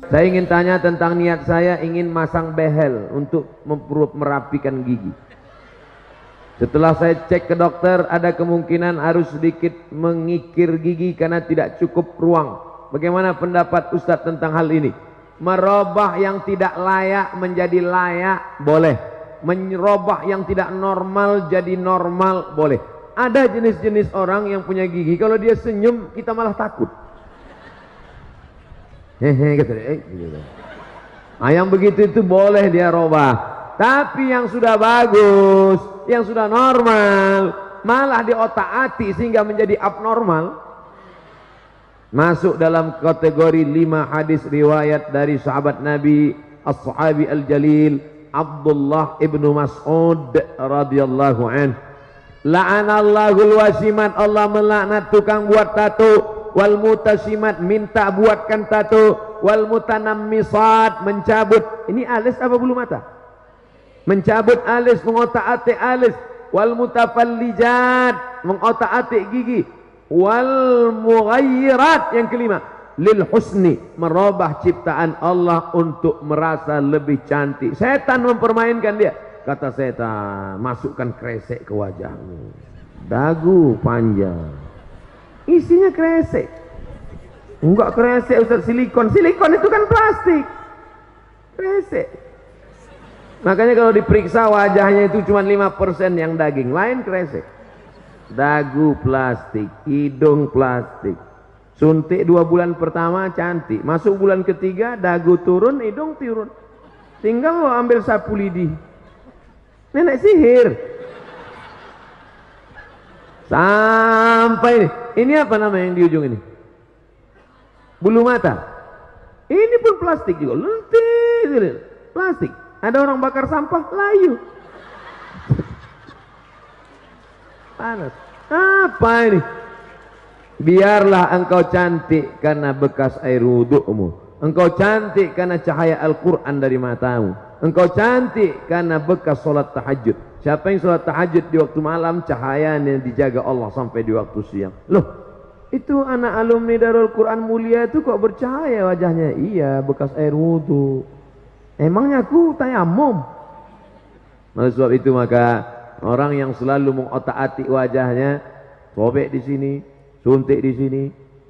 Saya ingin tanya tentang niat saya ingin masang behel untuk merapikan gigi. Setelah saya cek ke dokter, ada kemungkinan harus sedikit mengikir gigi karena tidak cukup ruang. Bagaimana pendapat Ustadz tentang hal ini? Merubah yang tidak layak menjadi layak, boleh. Merubah yang tidak normal jadi normal, boleh. Ada jenis-jenis orang yang punya gigi, kalau dia senyum, kita malah takut. Hehe, gitu. Yang begitu itu boleh dia robah. Tapi yang sudah bagus, yang sudah normal, malah diotak-atik sehingga menjadi abnormal, masuk dalam kategori 5 hadis riwayat dari sahabat Nabi as-sahabi al-jalil Abdullah ibnu Mas'ud radhiyallahu anhu. La'anallahul wasimat, Allah melaknat tukang buat tato, wal mutasimat, minta buatkan tato, wal mutanammisat, mencabut, ini alis apa bulu mata? Mencabut alis, mengotak-atik alis, wal mutafallijat, mengotak-atik gigi, wal mughayyirat, yang kelima, lil husni, merubah ciptaan Allah untuk merasa lebih cantik. Setan mempermainkan dia. Kata setan, masukkan kresek ke wajahmu, dagu panjang, isinya kresek. Enggak kresek Ustaz, silikon. Silikon itu kan plastik. Kresek. Makanya kalau diperiksa wajahnya itu cuma 5% yang daging, lain kresek. Dagu plastik, hidung plastik. Suntik 2 bulan pertama cantik, masuk bulan ketiga dagu turun, hidung turun. Tinggal lo ambil sapu lidi. Nenek sihir. Sampai ini apa nama yang di ujung ini? Bulu mata. Ini pun plastik juga, lentik, plastik. Ada orang bakar sampah, layu. Panas. Apa ini? Biarlah engkau cantik karena bekas air wudukmu. Engkau cantik karena cahaya Al-Quran dari matamu. Engkau cantik karena bekas solat tahajud. Siapa yang solat tahajud di waktu malam, cahayanya dijaga Allah sampai di waktu siang. Loh, itu anak alumni Darul Quran Mulia itu kok bercahaya wajahnya? Iya, bekas air wudhu. Emangnya aku tayamum? Oleh sebab itu maka orang yang selalu mengotak-atik wajahnya, sobek di sini, suntik di sini,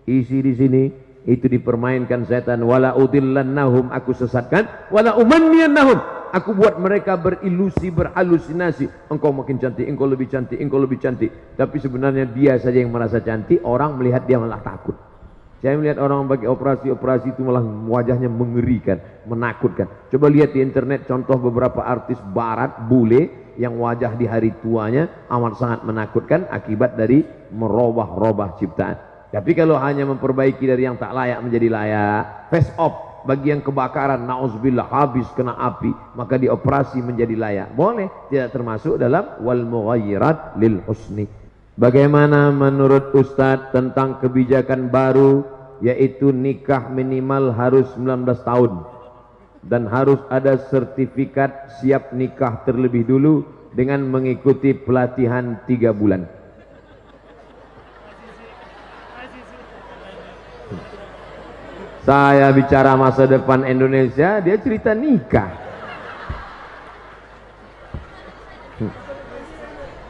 isi di sini, itu dipermainkan setan. Wala udillannahum, aku sesatkan, wala umanniyannahum, aku buat mereka berilusi, berhalusinasi. Engkau makin cantik, engkau lebih cantik, engkau lebih cantik. Tapi sebenarnya dia saja yang merasa cantik, orang melihat dia malah takut. Saya melihat orang bagi operasi-operasi itu malah wajahnya mengerikan, menakutkan. Coba lihat di internet contoh beberapa artis barat, bule, yang wajah di hari tuanya amat sangat menakutkan akibat dari merubah-rubah ciptaan. Tapi kalau hanya memperbaiki dari yang tak layak menjadi layak, face off bagi yang kebakaran, na'udzubillah, habis kena api, maka dioperasi menjadi layak, boleh, tidak termasuk dalam wal mughayyirat lil husni. Bagaimana menurut Ustadz tentang kebijakan baru, yaitu nikah minimal harus 19 tahun dan harus ada sertifikat siap nikah terlebih dulu dengan mengikuti pelatihan 3 bulan. Saya bicara masa depan Indonesia, dia cerita nikah.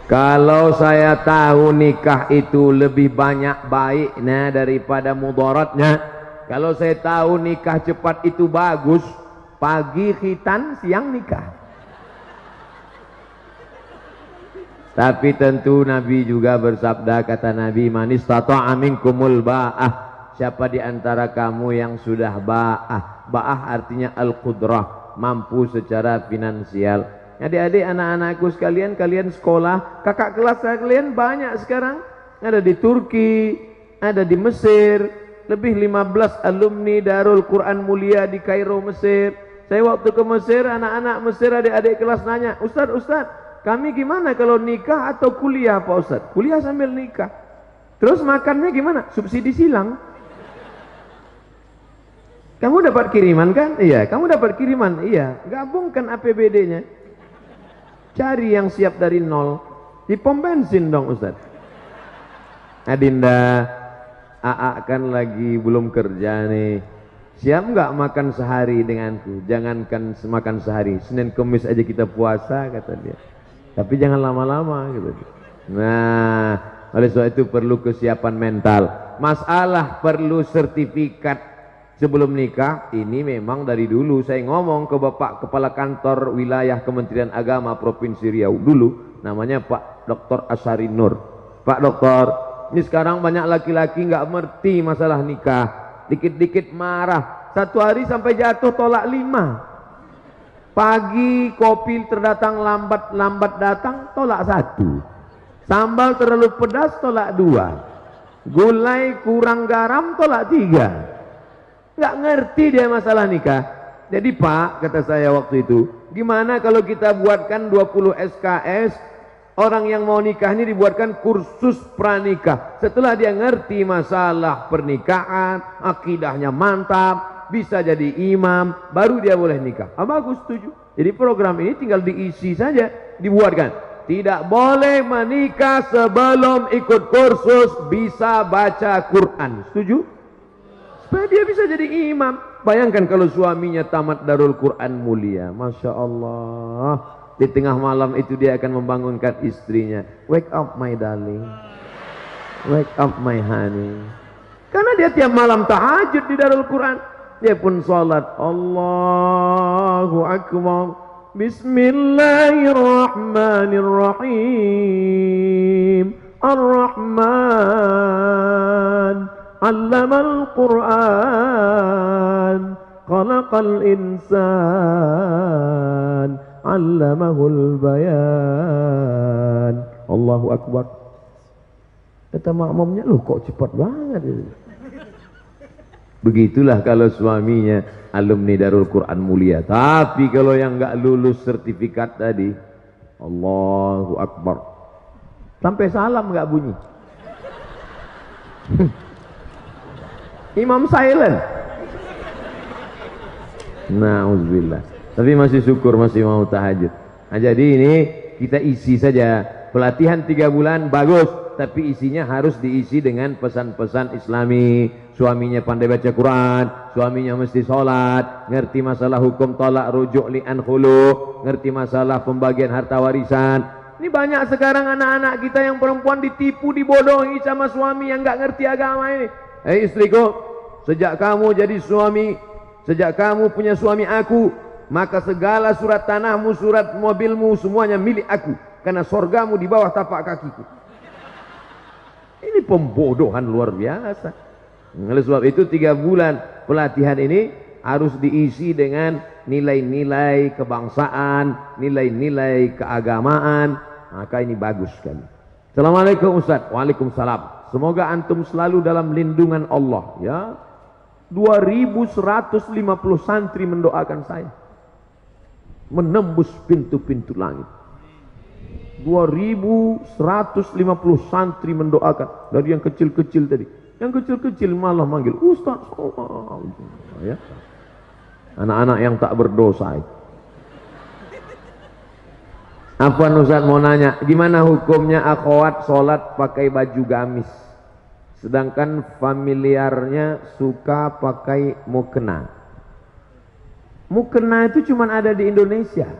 Kalau saya tahu nikah itu lebih banyak baiknya daripada mudaratnya, kalau saya tahu nikah cepat itu bagus, pagi khitan, siang nikah. Tapi tentu Nabi juga bersabda, kata Nabi, man istata'a minkumul ba'ah, siapa di antara kamu yang sudah ba'ah. Ba'ah artinya al-qudrah, mampu secara finansial. Adik-adik, anak-anakku sekalian, kalian sekolah, kakak kelas kalian banyak sekarang. Ada di Turki, ada di Mesir, lebih 15 alumni Darul Quran Mulia di Kairo, Mesir. Saya waktu ke Mesir, anak-anak Mesir, adik-adik kelas nanya, Ustadz, kami gimana kalau nikah atau kuliah Pak Ustadz? Kuliah sambil nikah. Terus makannya gimana? Subsidi silang. Kamu dapat kiriman kan? Iya. Kamu dapat kiriman? Iya. Gabungkan APBD-nya. Cari yang siap dari nol. Di pom bensin dong Ustaz. Adinda, AA kan lagi belum kerja nih. Siap nggak makan sehari denganku? Jangankan makan sehari, Senin Kamis aja kita puasa kata dia. Tapi jangan lama-lama gitu. Nah, oleh sebab itu perlu kesiapan mental. Masalah perlu sertifikat sebelum nikah, ini memang dari dulu saya ngomong ke Bapak Kepala Kantor Wilayah Kementerian Agama Provinsi Riau dulu, namanya Pak Dr. Asyari Nur. Pak Dokter, ini sekarang banyak laki-laki nggak ngerti masalah nikah. Dikit-dikit marah, satu hari sampai jatuh tolak 5. Pagi kopi terdatang lambat datang tolak 1. Sambal terlalu pedas tolak 2. Gulai kurang garam tolak 3. Nggak ngerti dia masalah nikah. Jadi Pak, kata saya waktu itu, gimana kalau kita buatkan 20 SKS, orang yang mau nikah ini dibuatkan kursus pranikah. Setelah dia ngerti masalah pernikahan, akidahnya mantap, bisa jadi imam, baru dia boleh nikah. Bagus, setuju. Jadi program ini tinggal diisi saja, dibuatkan. Tidak boleh menikah sebelum ikut kursus bisa baca Quran. Setuju? Supaya dia bisa jadi imam. Bayangkan kalau suaminya tamat Darul Quran mulia. Masya Allah. Di tengah malam itu dia akan membangunkan istrinya. Wake up my darling. Wake up my honey. Karena dia tiap malam tahajud di Darul Quran. Dia pun salat. Allahu Akbar. Bismillahirrahmanirrahim. Ar-Rahman. Allamal Quran. Khalaqal insan. Allamahul bayan. Allahu Akbar. Kata makmumnya, loh kok cepat banget itu. Begitulah kalau suaminya alumni Darul Quran mulia. Tapi kalau yang nggak lulus sertifikat tadi, Allahu Akbar, sampai salam nggak bunyi. Imam silent. Nauzubillah. Tapi masih syukur masih mau tahajud. Nah, jadi ini kita isi saja. Pelatihan 3 bulan bagus, tapi isinya harus diisi dengan pesan-pesan Islami. Suaminya pandai baca Quran, suaminya mesti sholat, ngerti masalah hukum tolak, rujuk, li'an, khulu, ngerti masalah pembagian harta warisan. Ini banyak sekarang anak-anak kita yang perempuan ditipu, dibodohi sama suami yang nggak ngerti agama ini. Hei istriku, sejak kamu jadi suami, sejak kamu punya suami aku, maka segala surat tanahmu, surat mobilmu, semuanya milik aku. Karena sorgamu di bawah tapak kakiku. Ini pembodohan luar biasa. Oleh sebab itu 3 bulan pelatihan ini harus diisi dengan nilai-nilai kebangsaan, nilai-nilai keagamaan. Maka ini bagus sekali. Assalamualaikum Ustaz. Waalaikumsalam. Semoga antum selalu dalam lindungan Allah. Ya, 2150 santri mendoakan saya. Menembus pintu-pintu langit. 2150 santri mendoakan. Dari yang kecil-kecil tadi. Yang kecil-kecil malah manggil Ustaz. Ya. Anak-anak yang tak berdosa itu. Afwan Ustaz mau nanya, gimana hukumnya akhwat sholat pakai baju gamis, sedangkan familiarnya suka pakai mukena? Mukena itu cuma ada di Indonesia.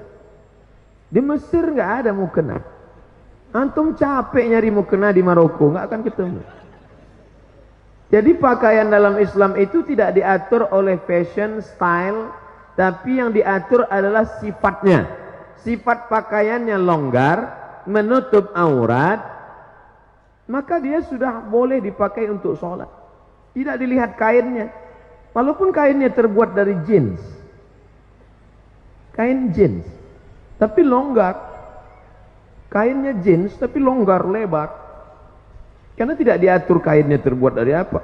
Di Mesir nggak ada mukena. Antum capek nyari mukena di Maroko, nggak akan ketemu. Jadi pakaian dalam Islam itu tidak diatur oleh fashion, style, tapi yang diatur adalah sifatnya. Sifat pakaiannya longgar, menutup aurat, maka dia sudah boleh dipakai untuk sholat. Tidak dilihat kainnya. Walaupun kainnya terbuat dari jeans. Kain jeans. Tapi longgar. Kainnya jeans tapi longgar, lebar. Karena tidak diatur kainnya terbuat dari apa.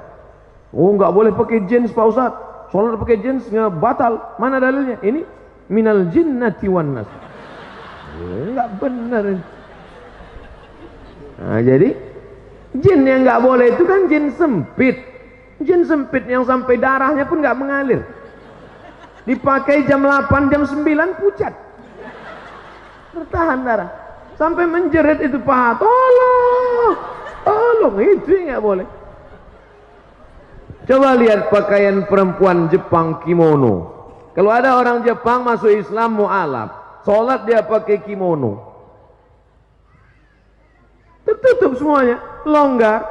Oh, nggak boleh pakai jeans Pak Ustaz. Sholat pakai jeans nggak batal. Mana dalilnya? Ini minal jinnati wan nas. Enggak benar. Nah, jadi jin yang nggak boleh itu kan jin sempit. Jin sempit yang sampai darahnya pun nggak mengalir. Dipakai jam 8, jam 9 pucat. Bertahan darah. Sampai menjerit itu paha. Tolong. Tolong, itu nggak boleh. Coba lihat pakaian perempuan Jepang kimono. Kalau ada orang Jepang masuk Islam mu'alaf, sholat dia pakai kimono, tertutup semuanya, longgar,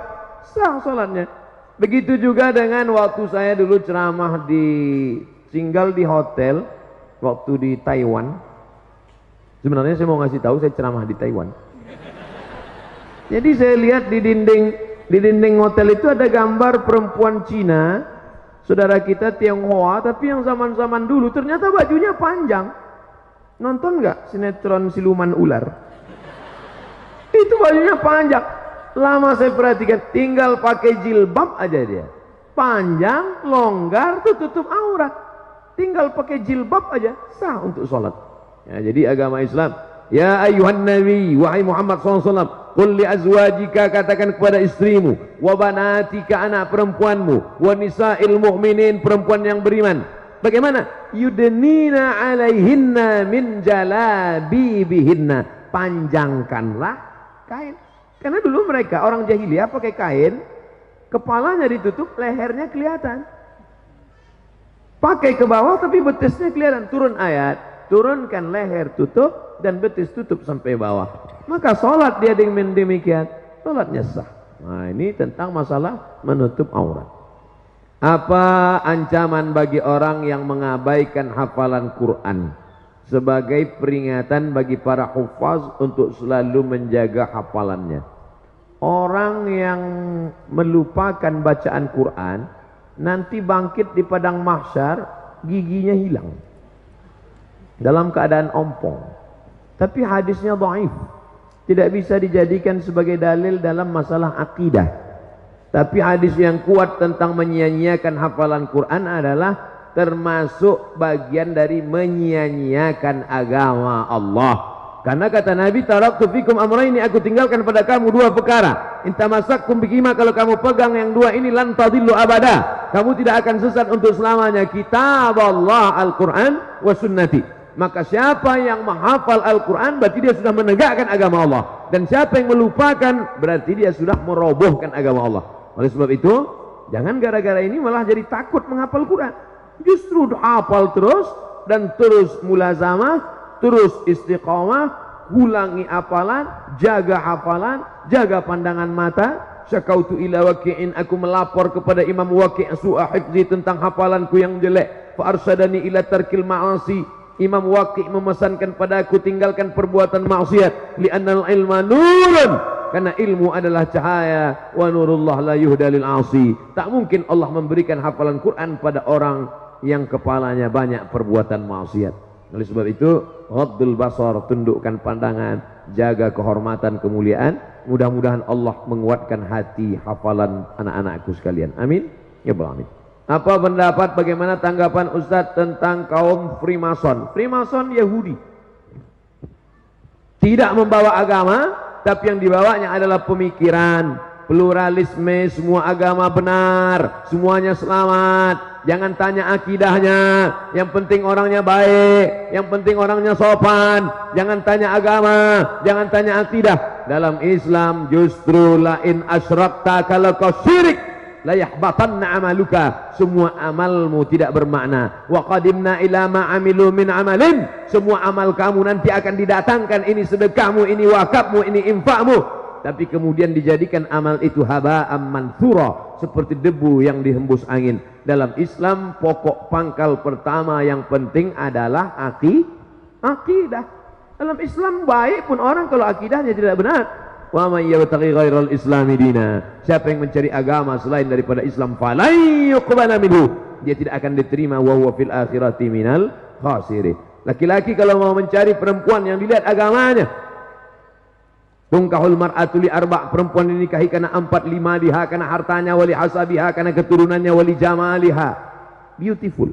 sah sholatnya. Begitu juga dengan waktu saya dulu ceramah tinggal di hotel waktu di Taiwan. Sebenarnya saya mau ngasih tahu saya ceramah di Taiwan. Jadi saya lihat di dinding hotel itu ada gambar perempuan Cina, saudara kita Tionghoa, tapi yang zaman-zaman dulu ternyata bajunya panjang. Nonton nggak sinetron siluman ular? Itu bajunya panjang. Lama saya perhatikan, tinggal pakai jilbab aja dia, panjang, longgar, tutup aurat. Tinggal pakai jilbab aja sah untuk sholat. Ya, jadi agama Islam. Ya ayuhan nabi, wahai Muhammad SAW, qul li azwajika, katakan kepada istrimu, wa banatika, anak perempuanmu, wa nisa'il mu'minin, perempuan yang beriman. Bagaimana? Yudnina alaihinna min jalabibihinna, panjangkanlah kain. Karena dulu mereka orang jahiliyah pakai kain, kepalanya ditutup, lehernya kelihatan. Pakai ke bawah tapi betisnya kelihatan. Turun ayat, turunkan leher tutup dan betis tutup sampai bawah. Maka sholat dia dengan demikian, sholatnya sah. Nah, ini tentang masalah menutup aurat. Apa ancaman bagi orang yang mengabaikan hafalan Quran? Sebagai peringatan bagi para hufaz untuk selalu menjaga hafalannya. Orang yang melupakan bacaan Quran nanti bangkit di padang mahsyar giginya hilang dalam keadaan ompong. Tapi hadisnya dhaif, tidak bisa dijadikan sebagai dalil dalam masalah akidah. Tapi hadis yang kuat tentang menyia-nyiakan hafalan Quran adalah termasuk bagian dari menyia-nyiakan agama Allah. Karena kata Nabi, taraktu fikum amrayni, aku tinggalkan pada kamu dua perkara. In tamassakum bihima, kalau kamu pegang yang dua ini, lan tadillu abada, kamu tidak akan sesat untuk selamanya. Kitab Allah Al-Quran wa sunnati. Maka siapa yang menghafal Al-Quran berarti dia sudah menegakkan agama Allah, dan siapa yang melupakan berarti dia sudah merobohkan agama Allah. Oleh sebab itu, jangan gara-gara ini malah jadi takut menghafal Quran. Justru hafal terus dan terus mulazamah, terus istiqamah, ulangi hafalan, jaga hafalan, jaga pandangan mata. Syakautu ila Waqi'in, aku melapor kepada Imam Waqi' su'a hifzi, tentang hafalanku yang jelek. Fa arsadani ila tarkil ma'asi, Imam Waqi' memesankan padaku tinggalkan perbuatan maksiat. Li'annal ilma nurun, karena ilmu adalah cahaya. Wa nurullah la yuhda lil 'asi, tak mungkin Allah memberikan hafalan Quran pada orang yang kepalanya banyak perbuatan maksiat. Oleh sebab itu, ghaddul basar, tundukkan pandangan, jaga kehormatan, kemuliaan. Mudah-mudahan Allah menguatkan hati hafalan anak-anakku sekalian. Amin ya rabbal alamin. Apa pendapat, bagaimana tanggapan Ustadz tentang kaum Freemason? Freemason Yahudi, tidak membawa agama, tapi yang dibawanya adalah pemikiran pluralisme, semua agama benar, semuanya selamat. Jangan tanya akidahnya, yang penting orangnya baik, yang penting orangnya sopan. Jangan tanya agama, jangan tanya akidah. Dalam Islam justru lain asyrakta, kalau kau syirik, la yahbatanna amaluka, semua amalmu tidak bermakna. Wa qadimna ila ma amilu min amalin, semua amal kamu nanti akan didatangkan, ini sedekahmu, ini wakafmu, ini infakmu, tapi kemudian dijadikan amal itu haba'am mansura, seperti debu yang dihembus angin. Dalam Islam pokok pangkal pertama yang penting adalah akidah. Dalam Islam baik pun orang kalau akidahnya tidak benar. Wa may yabtaghi ghairal islami dina, siapa yang mencari agama selain daripada Islam, falan yuqbala minhu, dia tidak akan diterima, wa huwa fil akhirati minal khasirin. Laki-laki kalau mau mencari perempuan yang dilihat agamanya, tungkahul mar'atu li arba', perempuan dinikahi karena 4, 5 liha, karena hartanya, wali hasabiha, karena keturunannya, wali jamaliha, beautiful.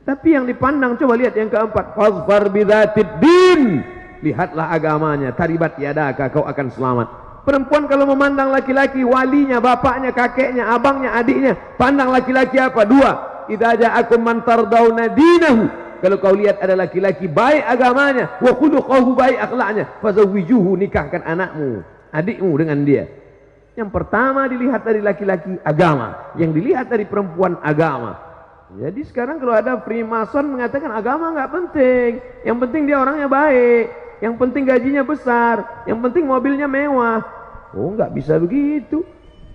Tapi yang dipandang, coba lihat yang keempat, fazfar bidzatid din, lihatlah agamanya, taribat yadaka, kau akan selamat. Perempuan kalau memandang laki-laki, walinya, bapaknya, kakeknya, abangnya, adiknya, pandang laki-laki apa? 2, idza ja'akum man tardawna dinahu, kalau kau lihat ada laki-laki baik agamanya, wa khuluquhu, baik akhlaknya, fazawwijuhu, nikahkan anakmu, adikmu dengan dia. Yang pertama dilihat dari laki-laki agama, yang dilihat dari perempuan agama. Jadi sekarang kalau ada Freemason mengatakan agama nggak penting, yang penting dia orangnya baik, yang penting gajinya besar, yang penting mobilnya mewah. Oh, nggak bisa begitu.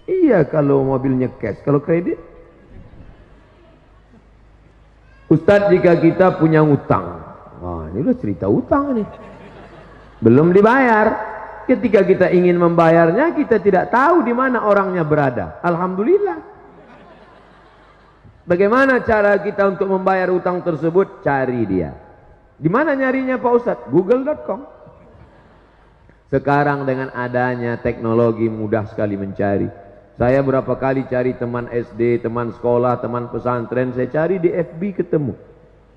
Iya kalau mobilnya cash, kalau kredit. Ustadz, jika kita punya utang, wah ini udah cerita utang nih, belum dibayar. Ketika kita ingin membayarnya, kita tidak tahu di mana orangnya berada. Alhamdulillah. Bagaimana cara kita untuk membayar utang tersebut? Cari dia. Di mana nyarinya Pak Ustadz? Google.com. Sekarang dengan adanya teknologi mudah sekali mencari. Saya berapa kali cari teman SD, teman sekolah, teman pesantren, saya cari di FB ketemu.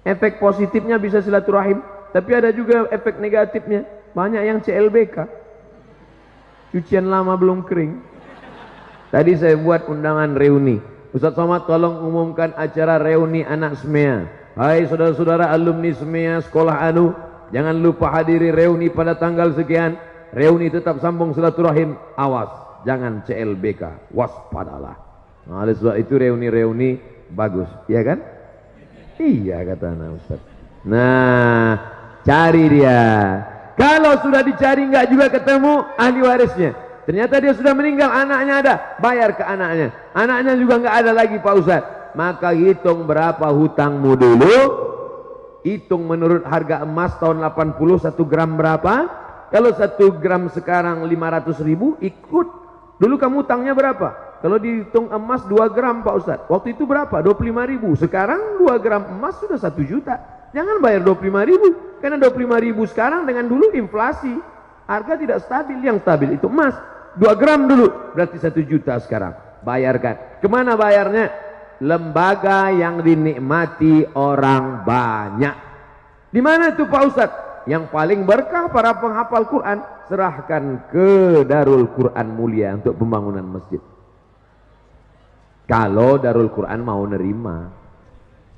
Efek positifnya bisa silaturahim, tapi ada juga efek negatifnya. Banyak yang CLBK. Cucian lama belum kering. Tadi saya buat undangan reuni. Ustaz Somad tolong umumkan acara reuni anak SMEA. Hai saudara-saudara alumni SMEA sekolah anu, jangan lupa hadiri reuni pada tanggal sekian. Reuni tetap sambung silaturahim. Awas, jangan CLBK, waspadalah. Nah, oleh sebab itu reuni-reuni bagus, ya kan? Iya kata anak Ustaz. Nah, cari dia. Kalau sudah dicari nggak juga ketemu ahli warisnya, ternyata dia sudah meninggal, anaknya ada, bayar ke anaknya. Anaknya juga nggak ada lagi Pak Ustadz. Maka hitung berapa hutangmu dulu, hitung menurut harga emas tahun 80 1 gram berapa. Kalau 1 gram sekarang 500.000, ikut. Dulu kamu hutangnya berapa? Kalau dihitung emas 2 gram Pak Ustadz, waktu itu berapa? 25.000. Sekarang 2 gram emas sudah 1 juta. Jangan bayar 25.000, karena 25.000 sekarang dengan dulu inflasi, harga tidak stabil. Yang stabil itu emas. 2 gram dulu berarti 1 juta sekarang. Bayarkan. Kemana bayarnya? Lembaga yang dinikmati orang banyak. Di mana itu Pak Ustadz? Yang paling berkah para penghafal Quran, serahkan ke Darul Quran Mulia untuk pembangunan masjid. Kalau Darul Quran mau nerima.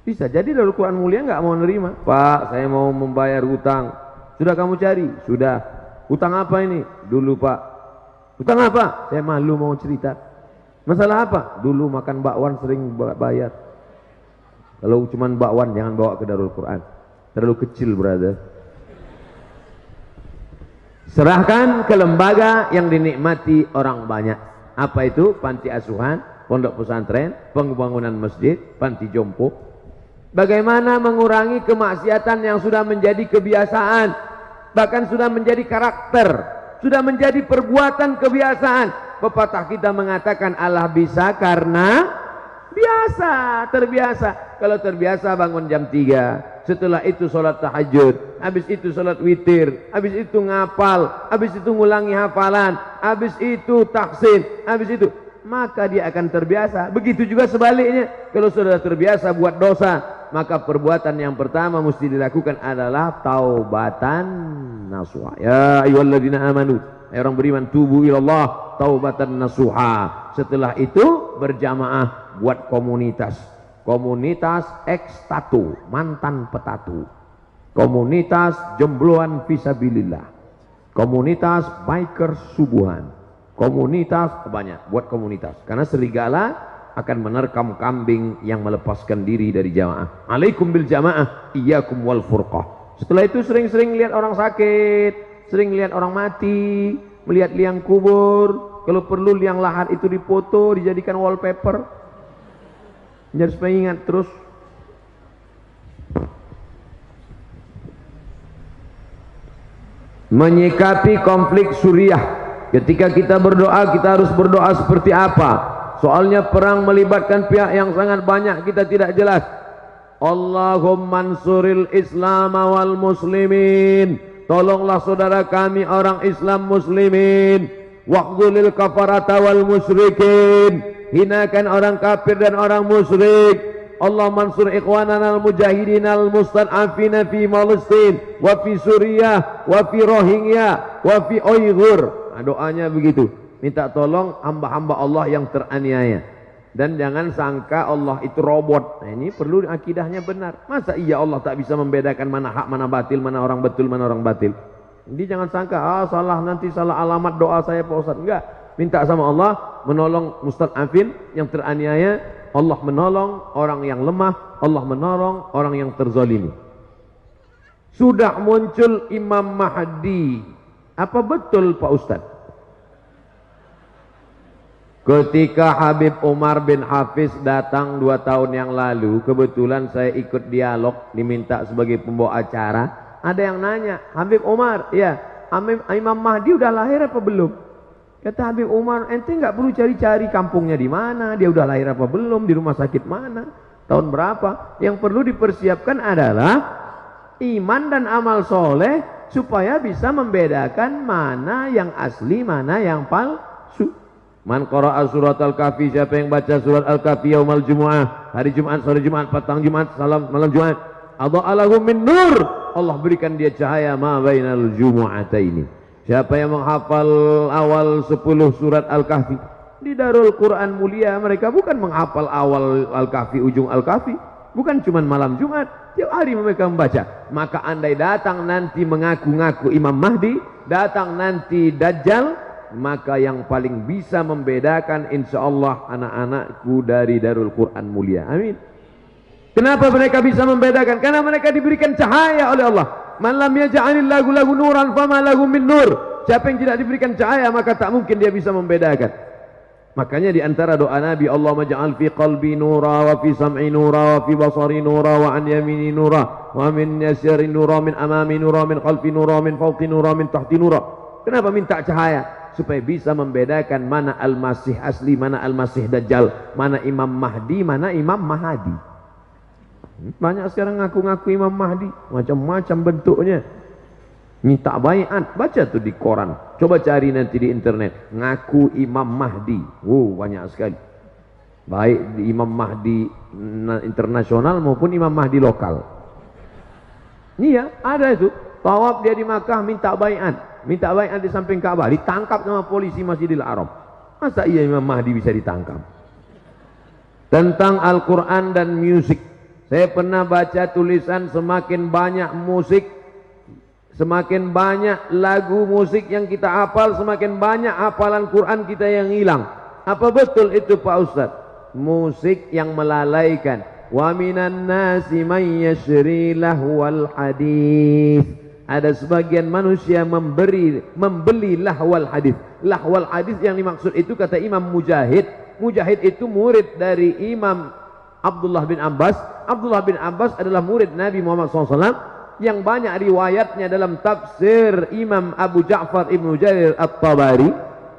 Bisa jadi Darul Quran Mulia nggak mau nerima. Pak, saya mau membayar hutang. Sudah kamu cari? Sudah. Hutang apa ini? Dulu Pak. Hutang apa? Saya malu mau cerita. Masalah apa? Dulu makan bakwan sering bayar. Kalau cuman bakwan jangan bawa ke Darul Quran. Terlalu kecil, brother. Serahkan ke lembaga yang dinikmati orang banyak. Apa itu? Panti asuhan, pondok pesantren, pembangunan masjid, panti jompo. Bagaimana mengurangi kemaksiatan yang sudah menjadi kebiasaan, bahkan sudah menjadi karakter, sudah menjadi perbuatan kebiasaan. Pepatah kita mengatakan Allah bisa karena biasa, terbiasa. Kalau terbiasa bangun jam 3, setelah itu sholat tahajud, habis itu sholat witir, habis itu ngapal, habis itu ngulangi hafalan, habis itu taksin, habis itu, maka dia akan terbiasa. Begitu juga sebaliknya, kalau sudah terbiasa buat dosa, maka perbuatan yang pertama mesti dilakukan adalah taubatan nasuha. Ya ayyuhalladzina amanu, orang beriman, tubu ilallah taubatan nasuha. Setelah itu berjamaah buat komunitas. Komunitas ex-tatu, mantan petatu. Komunitas jombloan fisabilillah. Komunitas biker subuhan. Komunitas banyak, buat komunitas. Karena serigala akan menerkam kambing yang melepaskan diri dari jamaah. Alaikum bil jamaah, iyyakum wal furqah. Setelah itu sering-sering lihat orang sakit, sering lihat orang mati, melihat liang kubur. Kalau perlu liang lahat itu dipoto, dijadikan wallpaper. Jadi supaya ingat terus. Menyikapi konflik Suriah. Ketika kita berdoa, kita harus berdoa seperti apa? Soalnya perang melibatkan pihak yang sangat banyak, kita tidak jelas. Allahumma ansuril Islam wal muslimin. Tolonglah saudara kami orang Islam muslimin. Waqdulil kafarata wal musyrikin. Hinakan orang kafir dan orang musyrik. Allah mansur ikhwanana al-mujahidin al-mustad'afina fi Palestin wa fi Suriah wa fi Rohingya wa fi Uyghur. Nah, doanya begitu. Minta tolong hamba-hamba Allah yang teraniaya. Dan jangan sangka Allah itu robot. Nah, ini perlu akidahnya benar. Masa iya Allah tak bisa membedakan mana hak, mana batil, mana orang betul, mana orang batil. Jadi jangan sangka, salah nanti salah alamat doa saya Pak Ustaz. Enggak. Minta sama Allah menolong mustad'afin yang teraniaya, Allah menolong orang yang lemah, Allah menolong orang yang terzalimi. Sudah muncul Imam Mahdi. Apa betul Pak Ustadz? Ketika Habib Umar bin Hafiz datang 2 tahun yang lalu, kebetulan saya ikut dialog, diminta sebagai pembawa acara. Ada yang nanya, Habib Umar, ya Imam Mahdi udah lahir apa belum? Kata Habib Umar, ente nggak perlu cari-cari kampungnya di mana, dia udah lahir apa belum, di rumah sakit mana, tahun berapa. Yang perlu dipersiapkan adalah iman dan amal soleh supaya bisa membedakan mana yang asli, mana yang palsu. Man qara'a surat Al-Kahfi, siapa yang baca surat Al-Kahfi yaumal Jumu'ah, hari Jumat, sore Jumat, petang Jumat, malam Jumat, adha'alahu min nur, Allah berikan dia cahaya ma bainal jumu'ataini. Siapa yang menghafal awal 10 surat Al-Kahfi di Darul Quran mulia, mereka bukan menghafal awal Al-Kahfi, ujung Al-Kahfi, bukan cuma malam Jumat, tiap hari mereka membaca. Maka andai datang nanti mengaku-ngaku Imam Mahdi, datang nanti Dajjal, maka yang paling bisa membedakan insya Allah anak-anakku dari Darul Quran mulia. Amin. Kenapa mereka bisa membedakan? Karena mereka diberikan cahaya oleh Allah. Man lam yaj'alil lagu nuran fama lahu min nur. Siapa yang tidak diberikan cahaya maka tak mungkin dia bisa membedakan. Makanya di antara doa Nabi, Allahumma ja'al fi qalbi nura wa fi sam'i nura wa fi basari nura wa an yamini nura wa min yasari nura min amami nura min khalfi nura min fawqi nura min tahti nura. Kenapa minta cahaya? Supaya bisa membedakan mana Al-Masih asli, mana Al-Masih Dajjal, mana Imam Mahdi, mana Imam Mahadi. Banyak sekarang ngaku-ngaku Imam Mahdi, macam-macam bentuknya. Minta baiat, baca tuh di koran, coba cari nanti di internet, ngaku Imam Mahdi. Banyak sekali. Baik di Imam Mahdi internasional maupun Imam Mahdi lokal. Iya, ada itu. Tawaf dia di Makkah minta baiat. Minta baiat di samping Ka'bah, ditangkap sama polisi Masjidil Haram. Masa iya Imam Mahdi bisa ditangkap? Tentang Al-Quran dan musik, saya pernah baca tulisan semakin banyak musik, semakin banyak lagu musik yang kita hafal, semakin banyak hafalan Quran kita yang hilang. Apa betul itu Pak Ustadz? Musik yang melalaikan. Wa minan nasi may yashri lahwal hadis. Ada sebagian manusia membeli lahwal hadis. Lahwal hadis yang dimaksud itu kata Imam Mujahid. Mujahid itu murid dari Imam Abdullah bin Abbas. Abdullah bin Abbas adalah murid Nabi Muhammad SAW yang banyak riwayatnya dalam tafsir Imam Abu Ja'far Ibnu Jarir At-Tabari.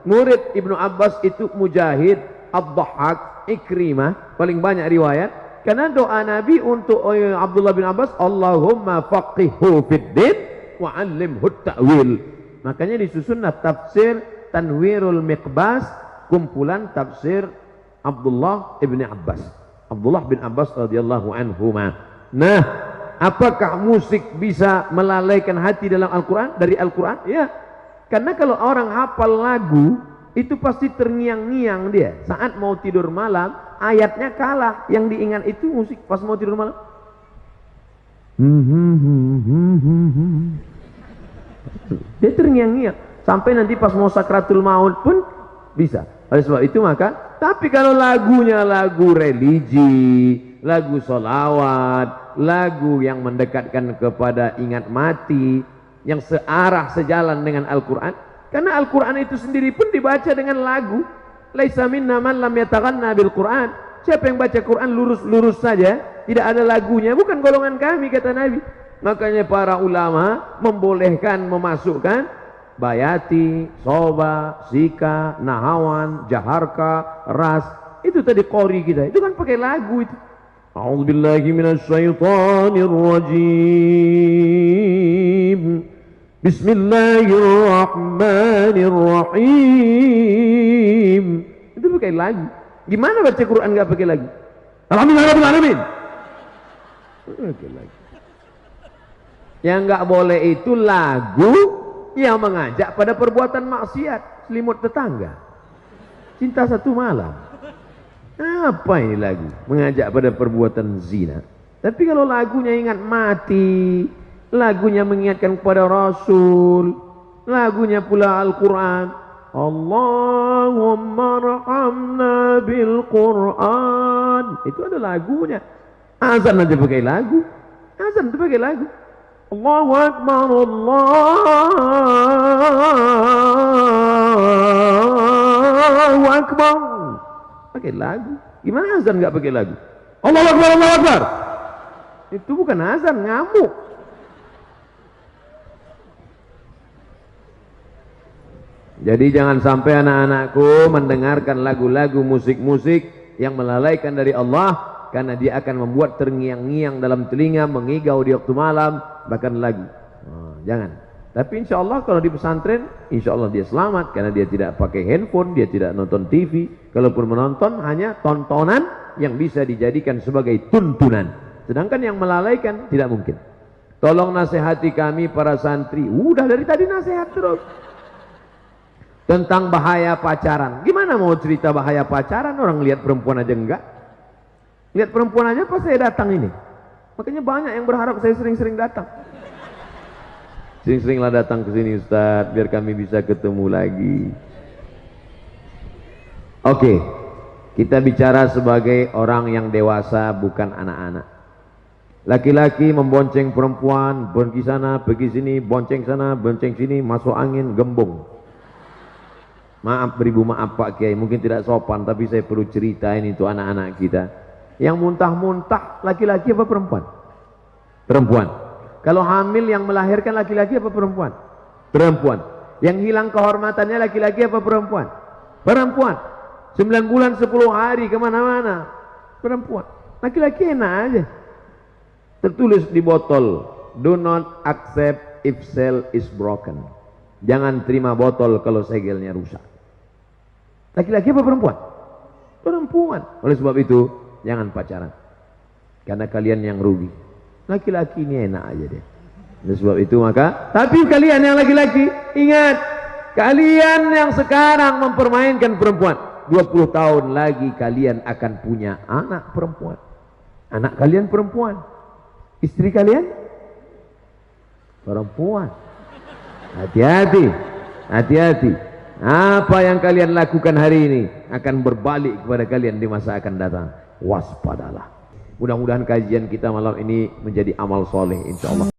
Murid Ibnu Abbas itu Mujahid, Ad-Dhahhak, Ikrimah, paling banyak riwayat. Karena doa Nabi untuk Abdullah bin Abbas, Allahumma faqihhu fid din wa 'allimhu ta'wil. Makanya disusunlah tafsir Tanwirul Miqbas, kumpulan tafsir Abdullah ibn Abbas. Abdullah bin Abbas radhiyallahu anhuma. Nah, apakah musik bisa melalaikan hati dalam Al-Quran? Dari Al-Quran? Ya. Karena kalau orang hafal lagu, itu pasti terngiang-ngiang dia. Saat mau tidur malam, ayatnya kalah. Yang diingat itu musik pas mau tidur malam. Dia terngiang-ngiang. Sampai nanti pas mau sakratul maut pun bisa. Oleh sebab itu maka, tapi kalau lagunya lagu religi, lagu solawat, lagu yang mendekatkan kepada ingat mati, yang searah sejalan dengan Al-Quran, karena Al-Quran itu sendiri pun dibaca dengan lagu. Laisa minna man lam yataghanna bil Quran. Siapa yang baca Quran lurus-lurus saja, tidak ada lagunya, bukan golongan kami, kata Nabi. Makanya para ulama membolehkan memasukkan bayati, soba, sika, nahawan, jaharka, ras. Itu tadi qori kita, itu kan pakai lagu itu. A'udzubillahi minasyaitonir rajim. Bismillahirrahmanirrahim. Itu pakai lagu. Gimana baca Quran nggak pakai lagu? Alhamdulillahirrahmanirrahim. Pakai lagu. Yang nggak boleh itu lagu yang mengajak pada perbuatan maksiat, selimut tetangga, cinta satu malam. Apa ini lagu? Mengajak pada perbuatan zina. Tapi kalau lagunya ingat mati, lagunya mengingatkan kepada Rasul, lagunya pula Al-Quran, Allahumma arhamna bil Quran. Itu ada lagunya. Azan aja pakai lagu. Azan itu pakai lagu. Allahu Akbar, Allahu Akbar. Pakai lagu. Gimana azan nggak pakai lagu? Allahu Akbar, Allahu Akbar. Itu bukan azan, ngamuk. Jadi jangan sampai anak-anakku mendengarkan lagu-lagu musik-musik yang melalaikan dari Allah, karena dia akan membuat terngiang-ngiang dalam telinga, mengigau di waktu malam, bahkan lagu. Jangan. Tapi insya Allah kalau di pesantren, insya Allah dia selamat, karena dia tidak pakai handphone, dia tidak nonton TV. Kalaupun menonton, hanya tontonan yang bisa dijadikan sebagai tuntunan. Sedangkan yang melalaikan tidak mungkin. Tolong nasihati kami para santri. Udah dari tadi nasihat terus. Tentang bahaya pacaran. Gimana mau cerita bahaya pacaran? Orang lihat perempuan aja enggak. Lihat perempuan aja pas saya datang ini. Makanya banyak yang berharap saya sering-sering datang. Sering-seringlah datang ke sini Ustaz, biar kami bisa ketemu lagi. Oke, kita bicara sebagai orang yang dewasa, bukan anak-anak. Laki-laki membonceng perempuan, pergi sana, pergi sini, bonceng sana, bonceng sini, masuk angin, gembung. Maaf beribu, maaf Pak Kiai, mungkin tidak sopan, tapi saya perlu ceritain itu anak-anak kita. Yang muntah-muntah laki-laki apa perempuan? Perempuan. Kalau hamil yang melahirkan laki-laki apa perempuan? Perempuan. Yang hilang kehormatannya laki-laki apa perempuan? Perempuan. 9 bulan 10 hari kemana-mana. Perempuan. Laki-laki enak aja. Tertulis di botol, do not accept if cell is broken. Jangan terima botol kalau segelnya rusak. Laki-laki apa perempuan? Perempuan. Oleh sebab itu, jangan pacaran. Karena kalian yang rugi. Laki-laki ini enak aja deh. Oleh sebab itu maka, tapi kalian yang laki-laki, ingat, kalian yang sekarang mempermainkan perempuan, 20 tahun lagi kalian akan punya anak perempuan. Anak kalian perempuan. Istri kalian perempuan. Hati-hati. Hati-hati. Apa yang kalian lakukan hari ini akan berbalik kepada kalian di masa akan datang. Waspadalah. Mudah-mudahan kajian kita malam ini menjadi amal soleh, insya Allah.